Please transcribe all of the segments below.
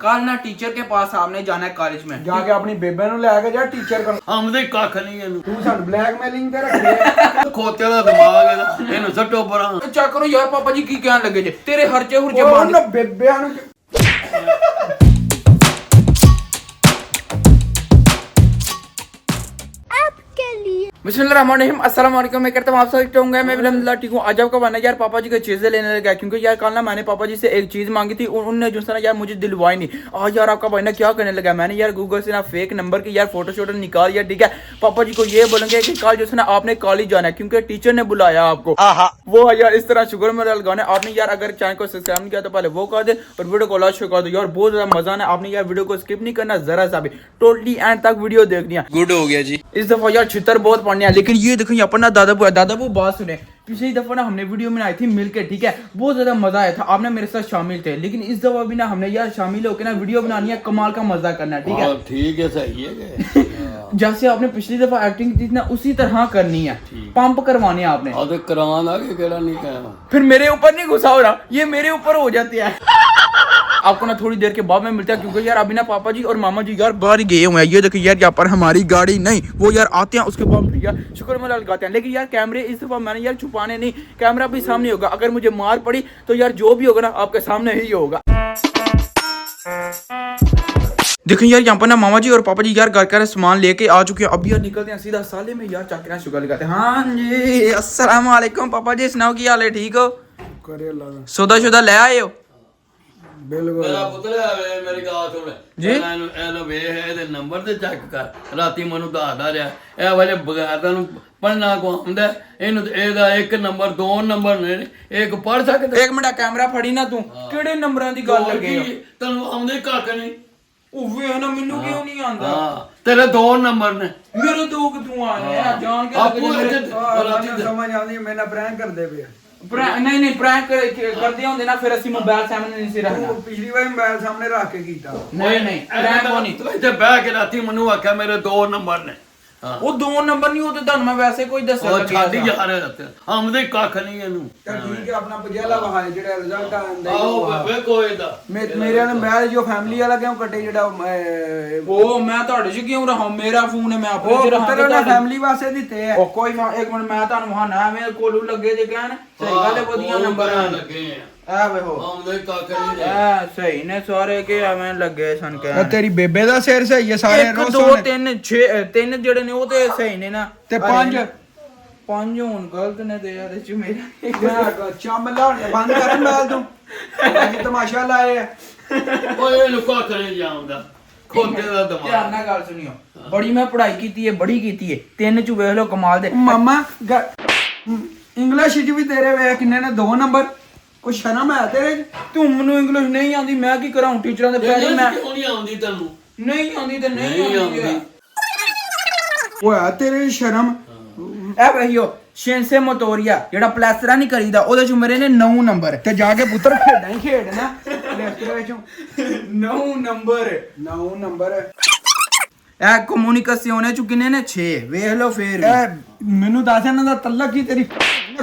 कल ना टीचर के पास आपने जाना है कॉलेज में जाके अपनी बेबे ਨੂੰ ਲੈ ਕੇ ਜਾ ਟੀਚਰ ਕੋਲ ਆਮਦੇ ਕੱਖ ਨਹੀਂ ਇਹਨੂੰ ਤੂੰ ਸਾਨੂੰ ਬਲੈਕਮੇਲਿੰਗ ਤੇ ਰੱਖਿਆ ਖੋਤੇ ਦਾ ਦਿਮਾਗ ਇਹਦਾ ਇਹਨੂੰ ਸੱਟੋ ਪਰਾਂ चेक करो यार पापा जी की कहने लगे जे तेरे हरचे हुरजे ਉਹ बंद ਨਾ ਬੇਬਿਆਂ ਨੂੰ बिस्मिल्लाहिर्रहमानिर्रहीम अस्सलाम वालेकुम। मैं करता हूँ आप सब होंगे मैं अल्हम्दुलिल्लाह ठीक हूँ। आज आपका बनना यार पापा जी को चीज़ें लेने लगा क्योंकि यार कल ना मैंने पापा जी से एक चीज़ मांगी थी उन्होंने जो है ना यार मुझे दिलवाई नहीं। आज यार आपका भाई ना क्या करने लगा, मैंने यार गूगल से ना फेक नंबर की यार फोटो शोटो निकाल दिया। ठीक है, पापा जी को ये बोलेंगे कि कल जो है ना आपने कॉलेज जाना है क्योंकि टीचर ने बुलाया आपको। वो यार इस तरह शुगर में लगाने आपने यार अगर चैनल को सब्सक्राइब नहीं किया तो पहले वो कर दे और वीडियो को लाइक कर दो यार, बहुत ज्यादा मजा आना। आपने यार वीडियो को स्किप नहीं करना जरा सा भी, टोटली एंड तक वीडियो देखनी है। गुड हो गया जी। इस दफा यार छितर बहुत पढ़ने हैं लेकिन ये देखो यहाँ पर ना दादा वो बात सुने। पिछली दफा ना हमने वीडियो में आई थी मिलके, ठीक है, बहुत ज्यादा मजा आया था, आपने मेरे साथ शामिल थे। लेकिन इस दफा भी ना हमने यार शामिल होकर ना वीडियो बनानी है, कमाल का मजा करना है। ठीक है ठीक है, सही है। जैसे आपने पिछली दफा एक्टिंग की थी ना उसी तरह करनी है, पंप करवाने हैं आपने। तो करवान आगे केड़ा नहीं कहना, फिर मेरे ऊपर नहीं गुस्सा हो रहा, ये मेरे ऊपर हो जाती है। आपको ना थोड़ी देर के बाद में मिलता है क्योंकि यार अभी ना पापा जी और मामा जी यार बाहर गए हुए हैं। ये देखिए यार यहाँ पर हमारी गाड़ी नहीं, वो यार आते हैं उसके बाद यार शुक्र में लगाते हैं। लेकिन यार कैमरे इस दफा मैंने यार छुपाने नहीं, कैमरा भी सामने होगा। अगर मुझे मार पड़ी तो यार जो भी होगा ना आपके सामने ही होगा। देखिए यार यहाँ पर ना मामा जी और पापा जी यार घर का सामान लेके आ चुके हैं। अब यार निकलते हैं सीधा साले में यार चाकरा शुगर लगाते हैं। हाँ जी अस्सलाम वालेकुम पापा जी, सुनाओ की हाल है, ठीक हो? ਕਰੇ ਲਾ सौदा शुदा ले आए हो? ਬਿਲਕੁਲ मेरा पुत्र है मेरी गाल सुन जी? ਇਹਨੂੰ ਵੇਖ ਇਹਦੇ ਨੰਬਰ ਤੇ ਚੈੱਕ ਕਰ। ਰਾਤੀ ਮੈਨੂੰ ਦੱਸਦਾ ਰਿਹਾ ਇਹ ਵਾਲੇ ਬਗੈਰਤਾਂ ਨੂੰ ਪੜਨਾ ਕੋ ਆਉਂਦਾ, ਇਹਨੂੰ ਇਹਦਾ ਇੱਕ ਨੰਬਰ ਦੋ ਨੰਬਰ ਨੇ, ਇੱਕ ਪੜ ਸਕਦਾ। एक मिनट कैमरा फड़ी ना तू ਕਿਹੜੇ ਨੰਬਰਾਂ ਦੀ ਗੱਲ ਲੱਗੇ ਹੋ? ਤੈਨੂੰ ਆਉਂਦੇ ਕੱਖ ਨਹੀਂ। ਉਵੇ ਨਾ ਮੈਨੂੰ ਕਿਉਂ ਨਹੀਂ ਆਂਦਾ? ਹਾਂ ਤੇਰੇ ਦੋ ਨੰਬਰ ਨੇ, ਮੇਰੇ ਦੋ ਕਿਥੋਂ ਆਏ ਆ ਜਾਣ ਕੇ ਆਪੂ ਲੱਗੇ ਇੱਥੇ ਸਮਝ ਆਉਂਦੀ ਮੇਰੇ ਨਾਲ ਪ੍ਰੈਂਕ ਕਰਦੇ ਪਏ ਨਹੀਂ ਨਹੀਂ ਪ੍ਰੈਂਕ ਕਰਦੇ ਹੁੰਦੇ ਨਾ ਫਿਰ ਅਸੀਂ ਮੋਬਾਈਲ ਸਾਹਮਣੇ ਨਹੀਂ ਸੀ ਰੱਖਣਾ। ਤੂੰ ਪਿਛਲੀ ਵਾਰ ਮੋਬਾਈਲ ਸਾਹਮਣੇ ਰੱਖ ਕੇ ਕੀਤਾ ਨਹੀਂ ਨਹੀਂ ਪ੍ਰੈਂਕ ਉਹ ਨਹੀਂ। ਤੂੰ ਇੱਥੇ ਬਹਿ ਕੇ ਰਾਤੀ ਮੈਨੂੰ ਆਖਿਆ ਮੇਰੇ ਦੋ ਨੰਬਰ ਨੇ। ਉਹ ਦੋ ਨੰਬਰ ਨਹੀਂ, ਉਹ ਤੇ ਤੁਹਾਨੂੰ ਮੈਂ ਵੈਸੇ ਕੋਈ ਦੱਸਿਆ ਉਹ ਛੱਡ ਯਾਰ ਆਮਦੇ ਕੱਖ ਨਹੀਂ ਇਹਨੂੰ। ਤਾਂ ਠੀਕ ਹੈ ਆਪਣਾ ਪਜਿਆਲਾ ਵਹਾਏ ਜਿਹੜਾ ਰਿਜ਼ਲਟ ਆਉਂਦਾ ਆਓ ਵੇ ਕੋਈ ਦਾ ਮੇਰੇ ਨਾਲ ਮੈਂ ਜੋ ਫੈਮਿਲੀ ਵਾਲਾ ਕਿਉਂ ਕੱਟੇ ਜਿਹੜਾ ਉਹ ਮੈਂ ਤੁਹਾਡੇ 'ਚ ਕਿਉਂ ਰਹਾ, ਮੇਰਾ ਫੋਨ ਹੈ ਮੈਂ ਆਪਣੇ 'ਚ ਉਹ ਰਹਾ। ਤੇਰੇ ਨਾਲ ਫੈਮਿਲੀ ਵਾਸਤੇ ਦਿੱਤੇ ਆ। ਉਹ ਕੋਈ ਇੱਕ ਮਿੰਟ ਮੈਂ ਤੁਹਾਨੂੰ ਵਹਾਣਾ ਐਵੇਂ ਕੋਲੂ ਲੱਗੇ ਜੇ ਕਹਿਣ ਸਹੀ ਗੱਲ ਹੈ, ਵਧੀਆ ਨੰਬਰ ਆ ਲੱਗੇ ਆ ਵੇ ਹੋ ਆਮਦੇ ਕੱਖ ਨਹੀਂ। ਆ ਸਹੀ ਨੇ ਸਾਰੇ ਕਿ ਐਵੇਂ ਲੱਗੇ ਸਨ ਕਹਿਣ। ਤੇਰੀ ਬੇਬੇ ਦਾ ਸਿਰ ਸਹੀ ਹੈ ਸਾਰੇ 1 2 3 6 3 ਜਿਹੜੇ ਨੇ ਉਹ ਤੇ ਸਹੀ ਨੇ ਨਾ, ਤੇ ਪੰਜ ਹੁਣ ਗਲਤ ਨੇ ਤੇ ਯਾਰ ਚ ਮੇਰਾ ਚੰਮ ਲਾਉਣ ਬੰਦ ਕਰ ਮੈਲ ਤੂੰ ਅੱਜ ਤਮਾਸ਼ਾ ਲਾਏ ਆ। ਓਏ ਇਹਨੂੰ ਕੱਖ ਨਹੀਂ ਜਾਉਂਦਾ, ਖੋਤੇ ਦਾ ਧਿਆਨ ਦਿਮਾਗ। ਨਾਲ ਗੱਲ ਸੁਣਿਓ, ਬੜੀ ਮੈਂ ਪੜ੍ਹਾਈ ਕੀਤੀ ਹੈ, ਬੜੀ ਕੀਤੀ ਹੈ, 3 ਚ ਵੇਖ ਲਓ ਕਮਾਲ ਦੇ। ਮਾਮਾ ਇੰਗਲਿਸ਼ ਚ ਵੀ ਤੇਰੇ ਵੇ ਕਿੰਨੇ ਨੇ 2 ਨੰਬਰ, ਕੁਛ ਸ਼ਰਮ ਹੈ ਤੇਰੇ ਚ? ਤੂੰ ਮੈਨੂੰ ਇੰਗਲਿਸ਼ ਨਹੀਂ ਆਉਂਦੀ ਮੈਂ ਕੀ ਕਰਾਂ, ਟੀਚਰਾਂ ਦੇ ਪੈਰੀ ਮੈਂ ਕਿਉਂ ਨਹੀਂ ਆਉਂਦੀ ਤੈਨੂੰ? ਨਹੀਂ ਆਉਂਦੀ ਤੇ ਨਹੀਂ ਆਉਂਦੀ। ਓਏ ਤੇਰੇ ਸ਼ਰਮ ਐ ਵਹੀਓ ਸ਼ੈਂਸੇ ਮੋਟੋਰੀਆ ਜਿਹੜਾ ਪਲਾਸਟਰਾ ਨਹੀਂ ਕਰੀਦਾ ਉਹਦੇ ਚ ਮੇਰੇ ਨੇ 9 ਨੰਬਰ। ਤੇ ਜਾ ਕੇ ਪੁੱਤਰ ਖੇਡਾਂ ਹੀ ਖੇਡਣਾ ਲੈਫਟ ਵਿੱਚੋਂ 9 ਨੰਬਰ 9 ਨੰਬਰ। ਐ ਕਮਿਊਨੀਕੇਸ਼ਨ ਚ ਕਿੰਨੇ ਨੇ 6 ਵੇਖ ਲਓ ਫੇਰ ਵੀ। ਇਹ ਮੈਨੂੰ ਦੱਸ ਇਹਨਾਂ ਦਾ ਤਲਕ ਕੀ ਤੇਰੀ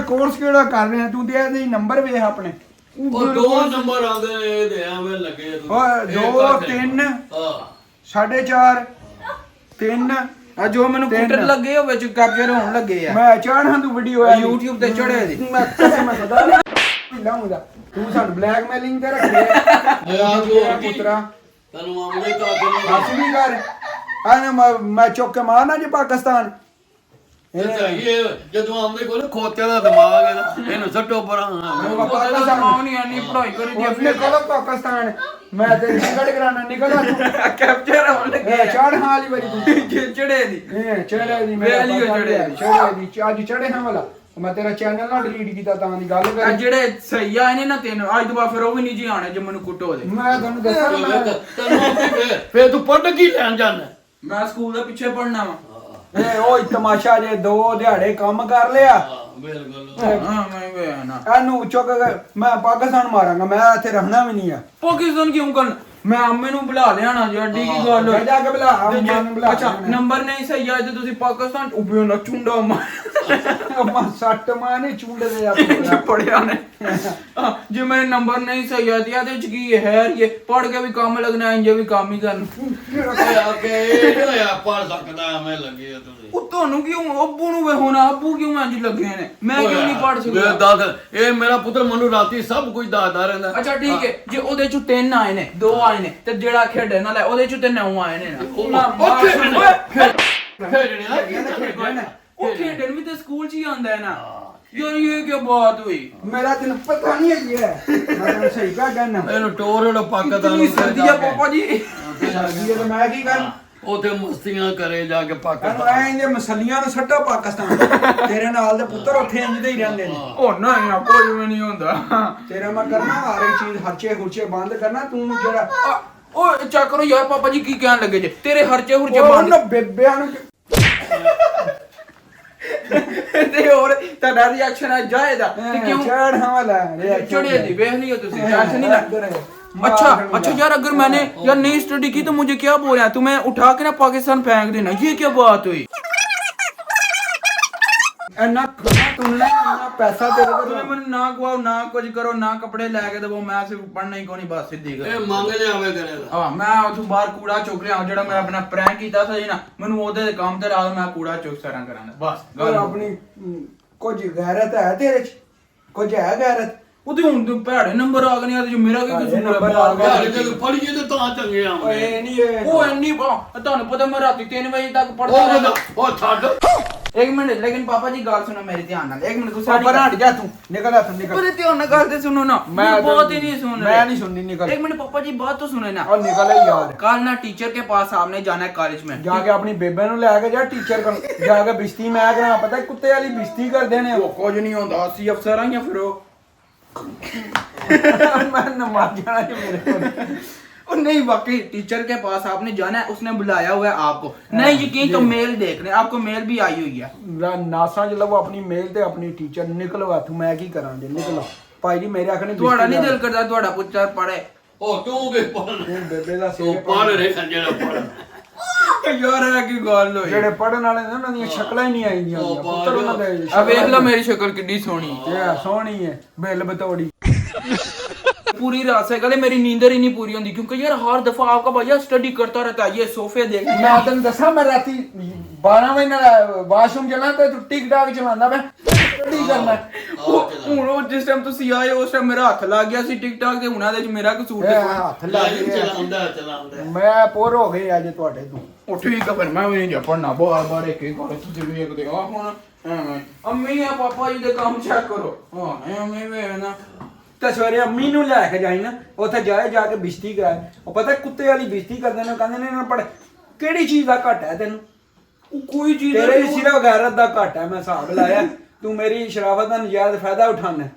ਕੋਰਸ ਕਿਹੜਾ ਕਰ ਰਿਹਾ ਤੂੰ? ਤੇ ਇਹਦੇ ਨੰਬਰ ਵੇਖ ਆਪਣੇ। ਉਹ ਦੋ ਨੰਬਰ ਆਉਂਦੇ ਨੇ ਇਹਦੇ ਐਵੇਂ ਲੱਗੇ ਤੂੰ। ਓਏ 2 3 ਹਾਂ 4.5 3 ਆ ਜੋ ਮੈਨੂੰ ਕੰਪਿਊਟਰ ਲੱਗੇ ਉਹ ਵਿੱਚ ਕੈਪਚਰ ਹੋਣ ਲੱਗੇ ਆ। ਮੈਂ ਚਾਹਣਾ ਤੂੰ ਵੀਡੀਓ ਆ YouTube ਤੇ ਚੜੇ ਦੀ ਮੈਂ ਸਦਾ ਲਾਉਂਦਾ ਤੂੰ ਸਾਨੂੰ ਬਲੈਕਮੇਲਿੰਗ ਤੇ ਰੱਖਿਆ ਆ ਹੋਰ ਕੀ ਪੁੱਤਰਾ। ਤੈਨੂੰ ਆਉਂਦੇ ਕੱਖ ਨਹੀਂ। ਬਸ ਵੀ ਕਰ ਆਨੇ ਮੈਂ ਚੁੱਕ ਕੇ ਮਾਰਨਾ ਜੇ ਪਾਕਿਸਤਾਨ। ਇਹ ਸਹੀ ਹੈ, ਜਦੋਂ ਆਉਂਦੇ ਕੋਲ ਖੋਤੇ ਦਾ ਦਿਮਾਗ ਇਹਦਾ, ਇਹਨੂੰ ਸੱਟੋ ਪਰਾਂ। ਪਾਕਿਸਤਾਨ ਨਹੀਂ ਆਨੀ ਪੜ੍ਹਾਈ ਕਰੀ ਦੀ ਆਪਣੇ ਕੋਲ ਪਾਕਿਸਤਾਨ ਮੈਂ ਤੇ ਨਿਕਲ ਕਰਾਣਾ ਨਿਕਲ ਆ ਤੂੰ ਕੈਪਚਰ ਹੋਣ ਲੱਗੇ ਚੜ ਹਾਲੀ ਵਾਰੀ ਤੂੰ ਚੜੇ ਦੀ ਇਹ ਚੜੇ ਦੀ ਵੇਲੀ ਚੜੇ ਦੀ ਅੱਜ ਚੜੇ ਹਾਂ ਵਾਲਾ ਮੈਂ ਤੇਰਾ ਚੈਨਲ ਨਾ ਡਿਲੀਟ ਕੀਤਾ ਤਾਂ ਦੀ ਗੱਲ ਆ ਕਰ। ਜਿਹੜੇ ਸਹੀ ਆ ਇਹਨੇ ਨਾ ਤੈਨੂੰ ਅੱਜ ਤੋਂ ਬਾਅਦ ਫਿਰ ਉਹ ਵੀ ਨਹੀਂ ਜੀ ਆਣੇ ਜੇ ਮੈਨੂੰ ਕੁੱਟੋ ਦੇ। ਮੈਂ ਤੁਹਾਨੂੰ ਦੱਸਾਂ ਤੈਨੂੰ ਆਉਂਦੀ ਫੇਰ ਤੂੰ ਪੜ੍ਹ ਕੀ ਲੈਣ ਜਾਣਾ? ਮੈਂ ਸਕੂਲ ਦੇ ਪਿੱਛੇ ਪੜਨਾ ਵਾ। ਇਹ ਉਹ ਤਮਾਸ਼ਾ ਜੇ 2 ਦਿਹਾੜੇ ਕੰਮ ਕਰ ਲਿਆ ਬਿਲਕੁਲ। ਹਾਂ ਮੈਂ ਵੇ ਨਾ ਇਹਨੂੰ ਚੁੱਕ ਕੇ ਮੈਂ ਪਾਕਿਸਤਾਨ ਮਾਰਾਂਗਾ, ਮੈਂ ਇੱਥੇ ਰਹਿਣਾ ਵੀ ਨਹੀਂ ਆ। ਪਾਕਿਸਤਾਨ ਕਿਉਂ ਕਰਨ? ਮੈਂ ਅੰਮੇ ਨੂੰ ਬੁਲਾ ਲਿਆ ਨਾ ਜੀ ਅੱਡੀ ਕੀ ਗੱਲ ਹੋਈ ਜਾ ਕੇ ਬੁਲਾ ਅੰਮਾ ਨੂੰ ਬੁਲਾ ਅੱਛਾ ਨੰਬਰ ਨਹੀਂ ਸਹੀ ਆ ਤੇ ਤੁਸੀਂ ਪਾਕਿਸਤਾਨ ਉਬਿਓ ਨਾ ਚੁੰਡਾ ਅੰਮਾ ਸੱਟ ਮਾਨੇ ਚੁੰਡੇ ਆ ਪੜਿਆ ਨੇ ਜੇ ਮੇਰੇ ਨੰਬਰ ਨਹੀਂ ਸਹੀ ਆ ਤੇ ਇਹਦੇ ਚ ਕੀ ਹੈ ਇਹ ਪੜ ਕੇ ਵੀ ਕੰਮ ਲੱਗਣਾ ਇੰਜ ਵੀ ਕੰਮ ਹੀ ਕਰਨ ਅੱਗੇ ਇਹ ਹੋਇਆ ਪੜ ਸਕਦਾ ਐਵੇਂ ਲੱਗੇ ਤੁਸੀਂ ਉਹ ਤੁਹਾਨੂੰ ਕਿਉਂ ਅੱਬੂ ਨੂੰ ਵੇ ਹੁਣ ਅੱਬੂ ਕਿਉਂ ਇੰਜ ਲੱਗੇ ਨੇ ਮੈਂ ਕਿਉਂ ਨਹੀਂ ਪੜ ਸਕਦਾ ਦੱਸ ਇਹ ਮੇਰਾ ਪੁੱਤਰ ਮੈਨੂੰ ਰਾਤੀ ਸਭ ਕੁਝ ਦੱਸਦਾ ਰਹਿੰਦਾ ਅੱਛਾ ਠੀਕ ਹੈ ਜੇ ਉਹਦੇ ਚ 3 ਆਏ ਨੇ 2 ਆਏ ਨੇ ਤੇ ਜਿਹੜਾ ਖੇਡਣ ਵਾਲਾ ਉਹਦੇ ਚ ਤੇ 9 ਆਏ ਨੇ ਨਾ ਉਹ ਖੇਡਣ ਵੀ ਤੇ ਸਕੂਲ ਚ ਹੀ ਆਉਂਦਾ ਹੈ ਨਾ ਯਾਰ ਇਹ ਕੀ ਬਾਤ ਹੋਈ ਮੇਰਾ ਤੈਨੂੰ ਪਤਾ ਨਹੀਂ ਹੈ ਮੈਂ ਤੈਨੂੰ ਸਹੀ ਕਹਾਂ ਕਹਿਣਾ ਇਹਨੂੰ ਟੋਰੜ ਪਾਕਿਸਤਾਨ ਇਤਨੀ ਸਰਦੀ ਆ ਪਾਪਾ ਜੀ ਸਰਦੀ ਤੇ ਮੈਂ ਕੀ ਕਰਾਂ ਉਥੇ ਮਸਤੀਆਂ ਕਰੇ ਜਾ ਕੇ ਇਹਨੂੰ ਪਾਕਿਸਤਾਨ ਐਂ ਜੇ ਮਸਲੀਆਂ ਨੂੰ ਛੱਡੋ ਪਾਕਿਸਤਾਨ ਤੇਰੇ ਨਾਲ ਦੇ ਪੁੱਤਰ ਉੱਥੇ ਇੰਜ ਦੇ ਹੀ ਰਹਿੰਦੇ ਨੇ ਉਹ ਨਹੀਂ ਆ ਕੋਈ ਵੀ ਨਹੀਂ ਹੁੰਦਾ ਤੇਰਾ ਮੈਂ ਕਰਨਾ ਹਰ ਇੱਕ ਚੀਜ਼ ਹਰਚੇ ਹੁਰਚੇ ਬੰਦ ਕਰਨਾ ਤੂੰ ਜਿਹੜਾ ਉਹ ਚੈੱਕ ਕਰੋ ਯਾਰ ਪਾਪਾ ਜੀ ਕੀ ਕਹਿਣ ਲੱਗੇ ਜੇ ਤੇਰੇ ਹਰਚੇ ਹੁਰਚੇ ਬੰਦ ਉਹਨਾਂ ਬੇਬਿਆਂ ਨੂੰ ਤੇ ਹੋਰ ਤੁਹਾਡਾ ਰਿਐਕਸ਼ਨ ਆ ਜਾਏਦਾ ਤੇ ਕਿਉਂ ਚੜ ਹਵਾਲਾ ਚੜੇ ਦੀ ਵੇਖ ਲਿਓ ਤੁਸੀਂ ਟੈਨਸ਼ਨ नहीं ना अच्छा यार अगर मैंने यार नहीं स्टडी की तो मुझे क्या बोल रहा है तुम्हें उठा के ना पाकिस्तान फेंक देना ये क्या बात हुई ਇੰਨਾ ਖਾਣਾ ਤੁਮਨੇ ਇੰਨਾ ਪੈਸਾ ਤੇਰੇ ਕੋਲ तुम्हें मैंने ना खुआओ ना कुछ करो ना कपड़े लेके दबो मैं सिर्फ पढ़ना ही कोनी बस सीधी ਇਹ गल ਮੰਗ ਲਿਆਵੇ ਕਰੇਗਾ ਹਾਂ ਮੈਂ ਉਥੋਂ ਬਾਹਰ ਕੂੜਾ ਚੁੱਕ ਲਿਆ ਜਿਹੜਾ ਮੈਂ ਆਪਣਾ ਪ੍ਰੈਂਕ ਕੀਤਾ ਸੀ ਨਾ ਮੈਨੂੰ ਉਹਦੇ ਕੰਮ ਤੇ ਰਾਤ ਮੈਂ ਕੂੜਾ ਚੁੱਕ ਸਾਰਾਂ ਕਰਾਂਗਾ ਬਸ ਗੱਲ ਆਪਣੀ ਕੁਝ ਗੈਰਤ ਹੈ ਤੇਰੇ ਚ ਕੁਝ ਹੈ ਗੈਰਤ ਉਹਦੇ ਹੁਣ ਤੇ ਭੈੜੇ ਨੰਬਰ ਆ ਗਏ ਨੇ ਜੋ ਮੇਰਾ ਕੀ ਕਸੂਰ ਨੰਬਰ ਹੈ ਆ ਗਏ। ਯਾਰ ਜਦੋਂ ਪੜੀਏ ਤੇ ਤਾਂ ਚੰਗੇ ਆਉਂਦੇ ਓਏ ਨਹੀਂ ਇਹ ਉਹ ਇੰਨੀ ਤੁਹਾਨੂੰ ਪਤਾ ਮੈਂ ਰਾਤੀ 3 ਵਜੇ ਤੱਕ ਪੜਦਾ ਰਹਿੰਦਾ ਉਹ ਛੱਡ एक मिनट लेकिन पापा जी गाल सुनो मेरे ध्यान नाल एक मिनट गुस्सा ਪਰ ਹਟ ਜਾ ਤੂੰ ਨਿਕਲ ਆ ਤੂੰ ਨਿਕਲ मेरे ध्यान नाल गाल ते सुनो ना मैं बात ही नहीं सुन रहे मैं नहीं सुननी निकल एक मिनट पापा जी बात तो सुने ना और निकल यार कल ना टीचर के पास आपने जाना है कॉलेज में जाके अपनी बेबे ਨੂੰ ਲੈ ਕੇ ਜਾ ਟੀਚਰ ਕੋਲ ਜਾ ਕੇ ਬਿਸਤੀ ਮੈਂ ਕਰਾਂ ਪਤਾ ਕੁੱਤੇ ਵਾਲੀ ਬਿਸਤੀ ਕਰਦੇ ਨੇ वो कुछ नहीं होता सी अफसर हैं या फिर वो ਮੈਂ ਨਮਾਜ਼ ਜਾਣਾ ਜੀ ਮੇਰੇ ਕੋਲ और नहीं वाकई टीचर के पास आपने जाना है उसने बुलाया हुआ है आपको नहीं यकीन तो मेल देख रहे आपको मेल भी आई हुई है ਨਾਸਾਂ ਚ ਲਵੋ ਆਪਣੀ ਮੇਲ ਤੇ ਆਪਣੀ ਟੀਚਰ ਨਿਕਲੋ ਹੱਥ ਮੈਂ ਕੀ ਕਰਾਂ ਜੇ ਨਿਕਲੋ ਭਾਈ ਜੀ ਮੇਰੇ ਆਖਣੇ ਤੁਹਾਡਾ ਨਹੀਂ ਦਿਲ ਕਰਦਾ ਤੁਹਾਡਾ ਪੁੱਤਰ ਪੜੇ ਉਹ ਤੂੰ ਕੇ ਪੜ ਬੇਬੇ ਦਾ ਉਹ ਸਿਰ ਪੜ ਰਿਹਾ ਜਿਹੜਾ ਪੜ ਯਾਰ ਇਹ ਕੀ ਗੱਲ ਹੋਈ ਜਿਹੜੇ ਪੜਨ ਵਾਲੇ ਨੇ ਉਹਨਾਂ ਦੀਆਂ ਸ਼ਕਲਾਂ ਹੀ ਨਹੀਂ ਆਈਆਂ ਉਹ ਪੁੱਤਰ ਉਹਨਾਂ ਦੇ ਆ ਵੇਖ ਲੈ ਮੇਰੀ ਸ਼ਕਲ ਕਿੰਨੀ ਸੋਹਣੀ ਇਹ ਸੋਹਣੀ ਹੈ ਬਿੱਲ ਬਤੌੜੀ पूरी रात से गले मेरी नींदर ही नहीं पूरी होती क्योंकि यार हर दफा आपका भैया स्टडी करता रहता है ये सोफे देख ਮੈਂ ਤੈਨੂੰ ਦੱਸਾਂ ਮੈਂ ਰਾਤੀ 12 ਵਜੇ ਨਾਲ ਵਾਸ਼ਰੂਮ ਚਲਾ ਤੇ ਤੂੰ ਟਿਕ ਟਾਕ ਚਲਾਉਂਦਾ ਮੈਂ ਕੀ ਕਰਨਾ ਹੁਣ ਉਹ ਜਿਸ ਟਾਈਮ ਤੁਸੀਂ ਆਏ ਉਸ ਟਾਈਮ ਮੇਰਾ ਹੱਥ ਲੱਗ ਗਿਆ ਸੀ ਟਿਕਟਾਕ ਤੇ ਉਹਨਾਂ ਦੇ ਚ ਮੇਰਾ ਕਸੂਰ ਤੇ ਕੋਈ ਹੱਥ ਲਾ ਕੇ ਚਲਾਉਂਦਾ ਮੈਂ ਪੋਰ ਹੋ ਗਈ ਅੱਜ ਤੁਹਾਡੇ ਤੋਂ ਉਹ ਠੀਕ ਆ ਫਿਰ ਮੈਂ ਵੀ ਨਹੀਂ ਪੜਨਾ ਬਾਰ ਬਾਰ ਇੱਕ ਹੀ ਗੱਲ ਤੁਸੀਂ ਵੀ ਵੇਖਦੇ ਆ ਹੁਣ ਐਵੇਂ ਅੰਮੀ ਆ ਪਾਪਾ ਜੀ ਦੇ ਕੰਮ ਚੈੱਕ ਕਰੋ ਹਾਂ ਐਵੇਂ ਵੇਖਣਾ ਤੇ ਸਵੇਰੇ ਅੰਮੀ ਨੂੰ ਲੈ ਕੇ ਜਾਈ ਨਾ ਉੱਥੇ ਜਾਏ ਜਾ ਕੇ ਬਿਜਤੀ ਕਰਾਏ ਉਹ ਪਤਾ ਕੁੱਤੇ ਵਾਲੀ ਬਿਜਤੀ ਕਰਦੇ ਨੇ ਕਹਿੰਦੇ ਨੇ ਇਹਨਾਂ ਪੜ ਕਿਹੜੀ ਚੀਜ਼ ਦਾ ਘਟ ਹੈ ਤੈਨੂੰ ਉਹ ਕੋਈ ਚੀਜ਼ ਤੇਰੇ ਸਿਰਫ ਗੈਰਤ ਦਾ ਘਟ ਹੈ ਮੈਂ ਹਿਸਾਬ ਲਾਇਆ ਤੂੰ ਮੇਰੀ ਸ਼ਰਾਫਤ ਦਾ ਨਜਾਇਜ਼ ਫਾਇਦਾ ਉਠਾਣਾ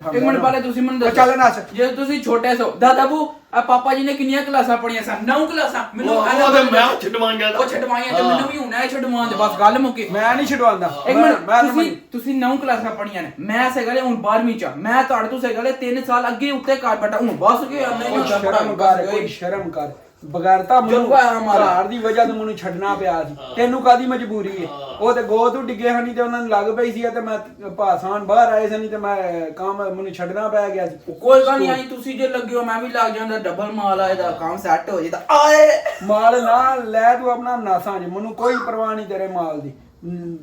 ਇੱਕ ਮਿੰਟ ਪਹਿਲੇ ਤੁਸੀਂ ਮੈਨੂੰ ਦੱਸੋ ਚੱਲ ਨੱਸ ਜੇ ਤੁਸੀਂ ਛੋਟੇ ਸੋ ਦਾਦਾ ਬੂ ਆ ਪਾਪਾ ਜੀ ਨੇ ਕਿੰਨੀਆਂ ਕਲਾਸਾਂ ਪੜੀਆਂ ਸਨ 9 ਕਲਾਸਾਂ ਮੈਨੂੰ ਉਹ ਤੇ ਮੈਂ ਛਡਵਾਂ ਗਿਆ ਉਹ ਛਡਵਾਈਆਂ ਤੇ ਮੈਨੂੰ ਵੀ ਹੁਣ ਐ ਛਡਵਾਉਣ ਦੇ ਬਸ ਗੱਲ ਮੁੱਕੀ ਮੈਂ ਨਹੀਂ ਛਡਵਾਉਂਦਾ ਇੱਕ ਮਿੰਟ ਤੁਸੀਂ 9 ਕਲਾਸਾਂ ਪੜੀਆਂ ਨੇ ਮੈਂ ਸੇਗਲੇ ਹੁਣ 12ਵੀਂ ਚ ਮੈਂ ਤੁਹਾਡੇ ਤੋਂ ਸੇਗਲੇ 3 ਸਾਲ ਅੱਗੇ ਉੱਤੇ ਕਰ ਬੈਠਾ ਹੁਣ ਬਸ ਕੇ ਕੋਈ ਸ਼ਰਮ ਕਰ ਕੋਈ ਸ਼ਰਮ ਕਰ ਬਗੈਰਤਾ ਮੈਨੂੰ ਘਰ ਦੀ ਵਜ੍ਹਾ ਤੋਂ ਮੈਨੂੰ ਛੱਡਣਾ ਪਿਆ ਸੀ ਤੈਨੂੰ ਕਾਦੀ ਮਜਬੂਰੀ ਹੈ ਉਹ ਤੇ ਗੋ ਤੋਂ ਡਿੱਗੇ ਹਣੀ ਤੇ ਉਹਨਾਂ ਨੂੰ ਲੱਗ ਪਈ ਸੀ ਤੇ ਮੈਂ ਭਾਸਾਨ ਬਾਹਰ ਆਏ ਸਨ ਤੇ ਮੈਂ ਕੰਮ ਮੈਨੂੰ ਛੱਡਣਾ ਪੈ ਗਿਆ ਸੀ ਕੋਈ ਗੱਲ ਨਹੀਂ ਆਈ ਤੁਸੀਂ ਜੇ ਲੱਗੇ ਹੋ ਮੈਂ ਵੀ ਲੱਗ ਜਾਂਦਾ ਡਬਲ ਮਾਲ ਆਏ ਦਾ ਕੰਮ ਸੈੱਟ ਹੋ ਜਾਂਦਾ ਆਏ ਮਾਲ ਨਾ ਲੈ ਤੂੰ ਆਪਣਾ ਨਾਸਾਂ ਚ ਮੈਨੂੰ ਕੋਈ ਪਰਵਾਹ ਨਹੀਂ ਤੇਰੇ ਮਾਲ ਦੀ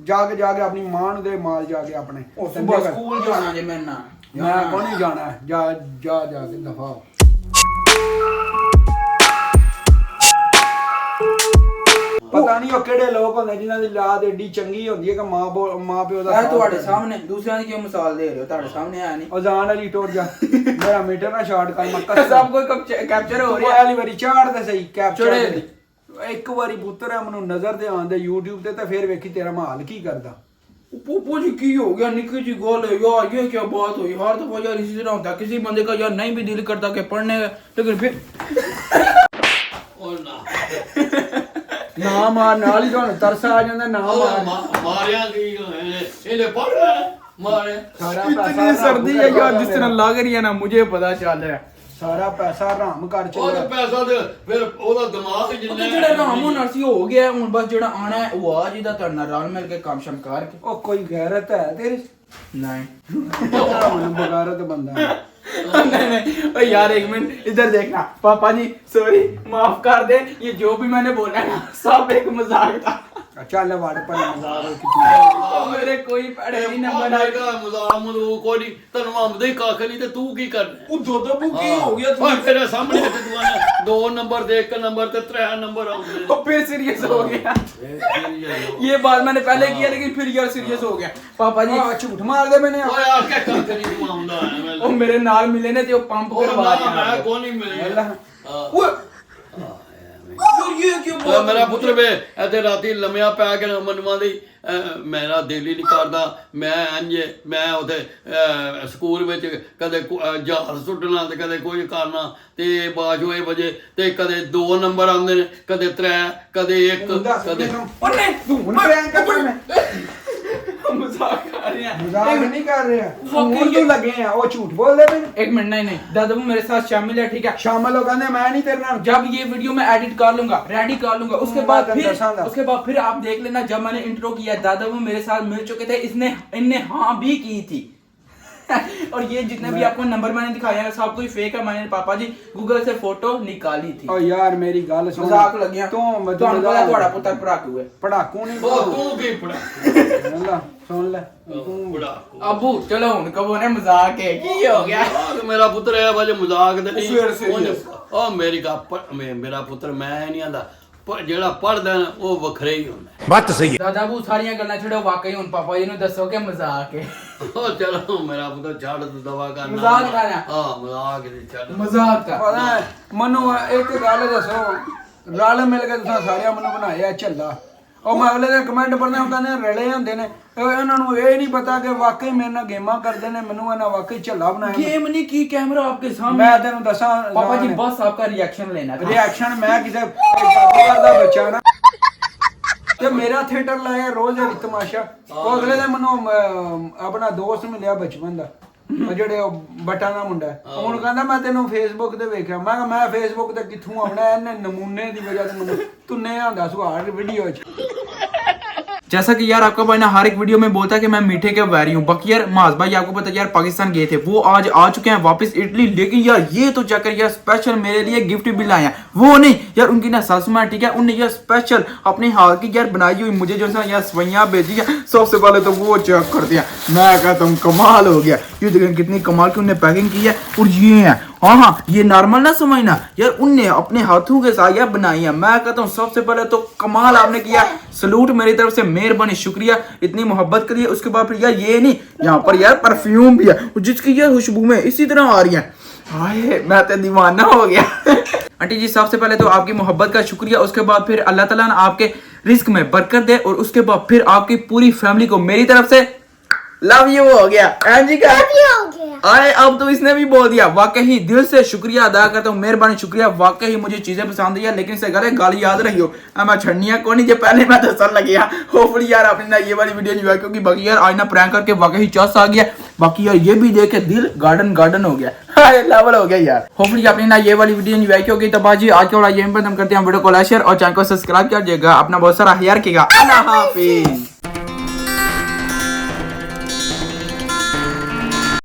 ਜਾ ਕੇ ਆਪਣੀ ਮਾਂ ਨੂੰ ਦੇ ਮਾਲ ਜਾ ਕੇ ਆਪਣੇ ਸੁਬਹ ਸਕੂਲ ਜਾਣਾ ਜੇ ਮੈਂ ਨਾ ਮੈਂ ਕੋਈ ਨਹੀਂ ਜਾਣਾ ਜਾ ਕੇ ਦਫਾ ਹੋ ਪਤਾ ਨਹੀਂ ਉਹ ਕਿਹੜੇ ਲੋਕ ਹੁੰਦੇ ਜਿਨ੍ਹਾਂ ਦੀ ਲਾਦ ਏਡੀ ਚੰਗੀ ਹੁੰਦੀ ਹੈ ਕਿ ਮਾਂ ਪਿਓ ਦਾ ਤੁਹਾਡੇ ਸਾਹਮਣੇ ਦੂਸਰਿਆਂ ਦੀ ਕਿਉਂ ਮਿਸਾਲ ਦੇ ਰਹੇ ਹੋ ਤੁਹਾਡੇ ਸਾਹਮਣੇ ਆਇਆ ਨਹੀਂ ਉਹ ਜਾਣ ਵਾਲੀ ਟੁੱਟ ਜਾ ਮੇਰਾ ਮੀਟਰ ਨਾ ਸ਼ਾਰਟ ਕਰ ਮੱਕਾ ਸਭ ਕੋਈ ਕੈਪਚਰ ਹੋ ਰਿਹਾ ਵਾਲੀ ਵਾਰੀ ਚਾੜ ਤੇ ਸਹੀ ਕੈਪਚਰ ਇੱਕ ਵਾਰੀ ਪੁੱਤਰ ਹੈ ਮੈਨੂੰ ਨਜ਼ਰ ਤੇ ਆਉਂਦੇ YouTube ਤੇ ਫਿਰ ਵੇਖੀ ਤੇਰਾ ਮਾਲ ਕੀ ਕਰਦਾ पोपो जी की हो गया निकी जी गोल है यार ये क्या बात हुई हर दफा यार इसी तरह होता किसी बंदे का यार नहीं भी दिल करता कि पढ़ने लेकिन फिर ਨਾ ਮਾਰ ਨਾਲ ਹੀ ਤੁਹਾਨੂੰ ਤਰਸ ਆ ਜਾਂਦਾ ਨਾ ਮਾਰ ਮਾਰਿਆ ਕੀ ਇਹਨੇ ਪੜ ਲੈ ਮਾਰੇ ਸਾਰਾ इतनी सर्दी है यार जिस तरह लग रही है ना मुझे पता चल रहा है ਸਾਰਾ ਪੈਸਾ ਹਰਾਮ ਕਰ ਉਹ ਚੱਲਿਆ। ਤੇ ਪੈਸਾ ਤੇ ਫਿਰ ਉਹਦਾ ਦਿਮਾਗ ਉਹ ਜਿੰਨਾ ਤੇ ਜਿਹੜਾ ਰਾਮ ਹੋਣਾ ਸੀ ਹੋ ਗਿਆ ਹੁਣ ਬਸ ਜਿਹੜਾ ਆਣਾ ਹੈ ਉਹ ਆ ਜਿਹਦਾ ਤੁਹਾਡਾ ਰਲ ਮਿਲ ਕੇ ਕੰਮ ਸ਼ਮ ਕਰਕੇ ਉਹ ਕੋਈ ਗੈਰਤ ਹੈ ਤੇਰੀ? नहीं ਹੁਣ ਬਗਾਰਤ ਬੰਦਾ ਹੈ। नहीं नहीं ओ यार एक मिनट इधर देखना पापा जी सॉरी माफ कर दे ये जो भी मैंने बोला ना सब एक मजाक था ਚੱਲ ਵੜ ਪਰ ਮਜ਼ਾਕ ਕਿਤੇ मेरे कोई पढ़े नहीं नंबर ਨੰਬਰ ਆਏਗਾ ਮਜ਼ਾਕ ਮਜ਼ੂਕ ਕੋਈ ਨਹੀਂ ਤੈਨੂੰ ਆਮਦੇ ਹੀ ਕੱਖ ਨਹੀਂ ਤੇ ਤੂੰ ਕੀ ਕਰਨਾ वो दो दो बुक की हो गया ਓਏ ਤੇਰੇ ਸਾਹਮਣੇ ਤੇ ਤੂੰ ਆਣਾ 2 ਨੰਬਰ ਦੇ 1 ਨੰਬਰ ਤੇ 3 ਨੰਬਰ ਆਉਂਦੇ वो फिर सीरियस हो गया ये बात मैंने पहले किया लेकिन फिर यार सीरियस हो गया पापा जी ਆ ਝੂਠ ਮਾਰਦੇ ਮੈਨੇ ਓਏ ਆ ਕੇ ਕੱਖ ਨਹੀਂ ਤੂੰ ਆਉਂਦਾ वो मेरे नाल मिले ने ते वो पंप ਉਹ करवा ਨਾ ਮੈਂ के ਕੋਈ ਨਹੀਂ ਮਿਲਿਆ ਅੱਲਾ वो यार ये क्यों ਓਏ ਮੇਰਾ ਪੁੱਤਰ ਵੇ ਇੱਥੇ ਰਾਤੀ ਲੰਮਿਆ ਪੈ ਕੇ ਮਨਵਾ ਦੀ ਮੇਰਾ ਦਿਲ ਹੀ ਨਹੀਂ ਕਰਦਾ ਮੈਂ ਇੰਜ ਮੈਂ ਉਥੇ ਸਕੂਲ ਵਿੱਚ ਕਦੇ ਜਹਾਜ਼ ਸੁੱਟਣਾ ਤੇ ਕਦੇ ਕੋਈ ਕਰਨਾ ਤੇ ਬਾਜੋਏ ਵਜੇ ਤੇ ਕਦੇ 2 ਨੰਬਰ ਆਉਂਦੇ ਨੇ ਕਦੇ 3 ਕਦੇ 1 ਕਦੇ और नहीं ਹੁਣ ਪ੍ਰੈਂਕ ਕਰ ਮੈਂ मजाक कर रहे हैं ਮਜ਼ਾਕ ਨਹੀਂ ਕਰ ਰਿਹਾ ਵਾਕਈ ਹੁਣ ਤੂੰ ਲੱਗੇ ਆ ਉਹ ਝੂਠ ਬੋਲਦੇ ਪਏ ਨੇ। एक मिनट नहीं नहीं दादा वो मेरे साथ शामिल है ठीक है ਸ਼ਾਮਲ ਹੋ ਕਹਿੰਦੇ मैं नहीं तेरे नाल जब ये वीडियो मैं एडिट कर लूंगा रेडी कर लूंगा उसके बाद फिर आप देख लेना जब मैंने इंट्रो किया दादा वो मेरे साथ मिल चुके थे इनने हाँ भी की थी और ये जितने भी आपको नंबर मैंने दिखाया है सब कुछ फेक है मैंने पापा जी गूगल से फोटो निकाली थी ਓ ਯਾਰ ਮੇਰੀ ਗੱਲ ਸੁਣ मजाक लग गया ਤੂੰ ਤੁਹਾਨੂੰ ਪਤਾ ਤੁਹਾਡਾ ਪੁੱਤਰ ਪੜਾਕੂ ਹੈ ਪੜਾਕੂ ਨਹੀਂ ਉਹ ਤੂੰ ਕੀ ਪੜਾ ਅੱਲਾ ਸੁਣ ਲੈ ਤੂੰ ਬੜਾ अबू चलो ਹੁਣ ਕਬੋ ਨੇ ਮਜ਼ਾਕ ਹੈ ਕੀ ਹੋ ਗਿਆ ਯਾਰ ਮੇਰਾ ਪੁੱਤਰ ਇਹ ਵਜੇ ਮਜ਼ਾਕ ਤੇ ਫਿਰ serious। ਉਹ ਮੇਰੀ ਮੇਰਾ ਪੁੱਤਰ ਮੈਂ ਨਹੀਂ ਆਂਦਾ ਜਿਹੜਾ ਪੜਦਾ ਨਾ ਉਹ ਵੱਖਰੇ ਹੀ ਹੁੰਦਾ बात तो सही है। ਦਾਦਾ ਬੂ ਸਾਰੀਆਂ ਗੱਲਾਂ ਛੱਡੋ ਵਾਕਈ ਹੁਣ ਪਾਪਾ ਜੀ ਨੂੰ ਦੱਸੋ ਕਿ ਮਜ਼ਾਕ ਹੈ ਉਹ ਚਲੋ ਮੇਰਾ ਪੁੱਤਰ ਛੱਡ ਤੂੰ ਦਵਾ ਕਰਨਾ ਮਜ਼ਾਕ ਕਰ ਰਿਹਾ। ਹਾਂ ਮਜ਼ਾਕ ਦੇ ਛੱਡ ਮਜ਼ਾਕ ਕਰ ਪਤਾ ਹੈ, ਮੈਨੂੰ ਇੱਕ ਗੱਲ ਦੱਸੋ ਰਲ ਮਿਲ ਕੇ ਤੁਸੀਂ ਸਾਰਿਆਂ ਮੈਨੂੰ ਬਣਾਇਆ ਝੱਲਾ ਉਹ ਮੈਂ ਅਗਲੇ ਦੇ ਕਮੈਂਟ ਪੜ੍ਹਦੇ ਉਹ ਕਹਿੰਦੇ ਰਲੇ ਹੁੰਦੇ ਨੇ ਇਹਨਾਂ ਨੂੰ ਇਹ ਨਹੀਂ ਪਤਾ ਕਿ ਵਾਕਈ ਮੇਰੇ ਨਾਲ ਗੇਮਾਂ ਕਰਦੇ ਨੇ ਮੈਨੂੰ ਇਹਨਾਂ ਵਾਕਈ ਝੱਲਾ ਬਣਾਇਆ गेम नहीं की कैमरा आपके सामने ਮੈਂ ਤੈਨੂੰ ਦੱਸਾਂ पापा जी बस आपका रिएक्शन लेना था ਰਿਐਕਸ਼ਨ ਮੈਂ ਕਿਸੇ ਜਾਦੂਗਰ ਦਾ ਬੱਚਾ ਨਾ ਤੇ ਮੇਰਾ ਥੀਏਟਰ ਲਾਇਆ ਰੋਜ਼ ਇੱਕ ਤਮਾਸ਼ਾ ਉਹ ਅਗਲੇ ਦਿਨ ਮੈਨੂੰ ਆਪਣਾ ਦੋਸਤ ਮਿਲਿਆ ਬਚਪਨ ਦਾ ਉਹ ਜਿਹੜੇ ਉਹ ਬਟਾ ਦਾ ਮੁੰਡਾ ਹੁਣ ਕਹਿੰਦਾ ਮੈਂ ਤੈਨੂੰ ਫੇਸਬੁੱਕ ਤੇ ਵੇਖਿਆ ਮੈਂ ਕਿਹਾ ਮੈਂ ਫੇਸਬੁੱਕ ਤੇ ਕਿੱਥੋਂ ਆਉਣਾ ਇਹਨੇ ਨਮੂਨੇ ਦੀ ਵਜ੍ਹਾ ਤੋਂ ਮੈਨੂੰ ਤੁੰਨੇ ਆਂਦਾ ਸੁਹਾਰ ਵੀਡੀਓ 'ਚ जैसा कि यार आपका भाई ना हर एक वीडियो में बोलता है कि मैं मीठे के वैरी हूँ बाकी यार माज भाई आपको पता है यार पाकिस्तान गए थे वो आज आ चुके हैं वापस इटली लेकिन यार ये तो चक्कर यार स्पेशल मेरे लिए गिफ्ट भी लाए हैं वो नहीं यार उनकी ना सासू माँ ठीक है उनने यार स्पेशल अपने हाथ की यार बनाई हुई मुझे जो है यार सवैयाँ भेजी है सबसे पहले तो वो चेक कर दिया मैं कहता हूँ कमाल हो गया ये देखें कितनी कमाल की उन्हें पैकिंग की है और ये है हाँ ये नॉर्मल ना समझना यार उनने अपने हाथों के साथ यार बनाई है मैं कहता हूँ सबसे पहले तो कमाल आपने किया सलूट मेरी तरफ से मेहरबानी शुक्रिया इतनी मोहब्बत करिए उसके बाद फिर यार ये नहीं यहाँ पर यार परफ्यूम भी है जिसकी यार खुशबू में इसी तरह आ रही है हाय मैं तो दीवाना हो गया आंटी जी सबसे पहले तो आपकी मोहब्बत का शुक्रिया उसके बाद फिर अल्लाह ताला ने आपके रिस्क में बरकत दे और उसके बाद फिर आपकी पूरी फैमिली को मेरी तरफ से लव यू हो गया जी का आए अब तो इसने भी बोल दिया वाकई दिल से शुक्रिया अदा करता हूँ मेहरबानी शुक्रिया वाकई मुझे चीजें पसंद है लेकिन इसे गले गाली याद रही हो मैं छड़निया को नहीं जो पहले मैं तो सर लग गया होपफुली यार आपने ना ये वाली वीडियो एंजॉय क्योंकि बाकी यार आज ना प्रैंक करके वाकई चस आ गया बाकी यार ये भी देख के दिल गार्डन गार्डन हो गया लेवल हो गया यार होपफुली आपने ना ये वाली वीडियो एंजॉय की होगी तो बाजी आज के वाला यहीं पर हम करते हैं वीडियो को लाइक शेयर और चैनल को सब्सक्राइब कर दीजिएगा अपना बहुत सारा ख्याल रखिएगा अल्लाह हाफिज।